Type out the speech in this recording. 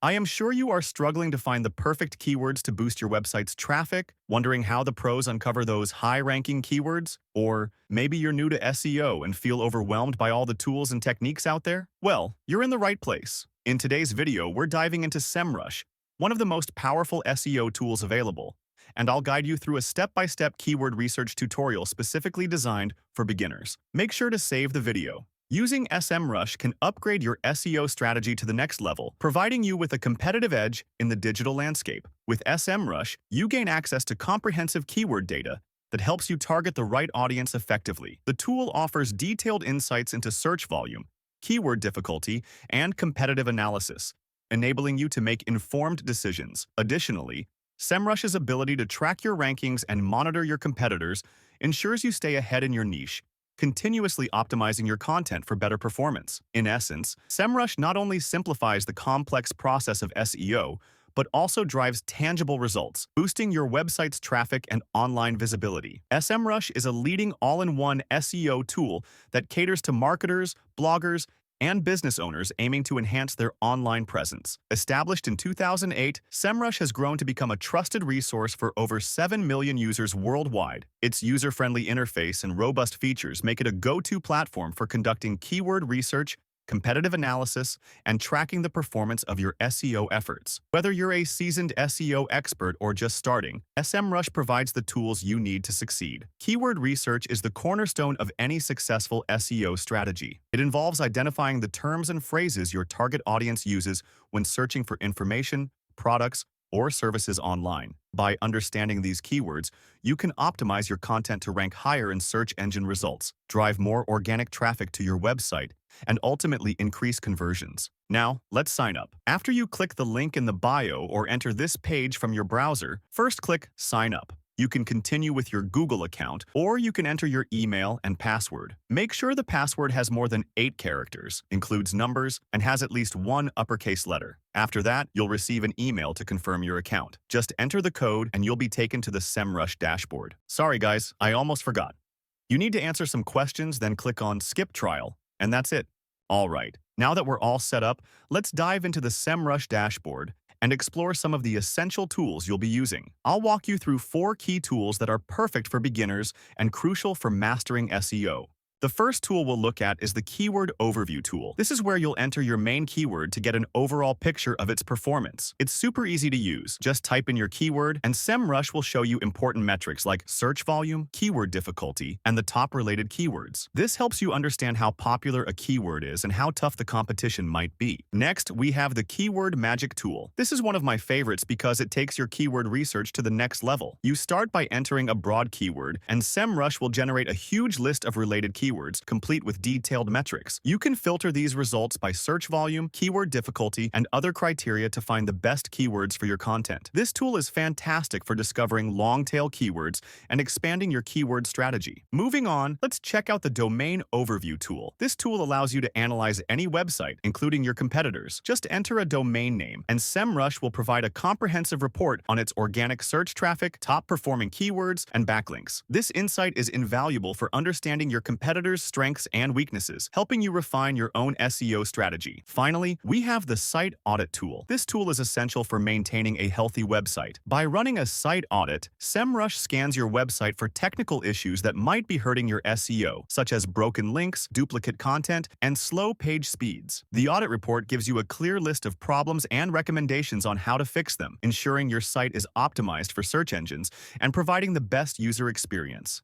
I am sure you are struggling to find the perfect keywords to boost your website's traffic, wondering how the pros uncover those high-ranking keywords, or maybe you're new to SEO and feel overwhelmed by all the tools and techniques out there? Well, you're in the right place. In today's video, we're diving into SEMrush, one of the most powerful SEO tools available, and I'll guide you through a step-by-step keyword research tutorial specifically designed for beginners. Make sure to save the video. Using SEMrush can upgrade your SEO strategy to the next level, providing you with a competitive edge in the digital landscape. With SEMrush, you gain access to comprehensive keyword data that helps you target the right audience effectively. The tool offers detailed insights into search volume, keyword difficulty, and competitive analysis, enabling you to make informed decisions. Additionally, SEMrush's ability to track your rankings and monitor your competitors ensures you stay ahead in your niche, continuously optimizing your content for better performance. In essence, SEMrush not only simplifies the complex process of SEO, but also drives tangible results, boosting your website's traffic and online visibility. SEMrush is a leading all-in-one SEO tool that caters to marketers, bloggers, and business owners aiming to enhance their online presence. Established in 2008, SEMrush has grown to become a trusted resource for over 7 million users worldwide. Its user-friendly interface and robust features make it a go-to platform for conducting keyword research, competitive analysis, and tracking the performance of your SEO efforts. Whether you're a seasoned SEO expert or just starting, SEMrush provides the tools you need to succeed. Keyword research is the cornerstone of any successful SEO strategy. It involves identifying the terms and phrases your target audience uses when searching for information, products, or services online. By understanding these keywords, you can optimize your content to rank higher in search engine results, drive more organic traffic to your website, and ultimately increase conversions. Now, let's sign up. After you click the link in the bio or enter this page from your browser, first click Sign Up. You can continue with your Google account, or you can enter your email and password. Make sure the password has more than 8 characters, includes numbers, and has at least one uppercase letter. After that, you'll receive an email to confirm your account. Just enter the code and you'll be taken to the SEMrush dashboard. Sorry guys, I almost forgot. You need to answer some questions, then click on Skip Trial, and that's it. All right, now that we're all set up, let's dive into the SEMrush dashboard and explore some of the essential tools you'll be using. I'll walk you through 4 key tools that are perfect for beginners and crucial for mastering SEO. The first tool we'll look at is the Keyword Overview tool. This is where you'll enter your main keyword to get an overall picture of its performance. It's super easy to use. Just type in your keyword, and SEMrush will show you important metrics like search volume, keyword difficulty, and the top related keywords. This helps you understand how popular a keyword is and how tough the competition might be. Next, we have the Keyword Magic tool. This is one of my favorites because it takes your keyword research to the next level. You start by entering a broad keyword, and SEMrush will generate a huge list of related keywords, complete with detailed metrics. You can filter these results by search volume, keyword difficulty, and other criteria to find the best keywords for your content. This tool is fantastic for discovering long-tail keywords and expanding your keyword strategy. Moving on, let's check out the Domain Overview tool. This tool allows you to analyze any website, including your competitors. Just enter a domain name, and SEMrush will provide a comprehensive report on its organic search traffic, top-performing keywords, and backlinks. This insight is invaluable for understanding your competitors' strengths and weaknesses, helping you refine your own SEO strategy. Finally, we have the Site Audit tool. This tool is essential for maintaining a healthy website. By running a site audit, SEMrush scans your website for technical issues that might be hurting your SEO, such as broken links, duplicate content, and slow page speeds. The audit report gives you a clear list of problems and recommendations on how to fix them, ensuring your site is optimized for search engines and providing the best user experience.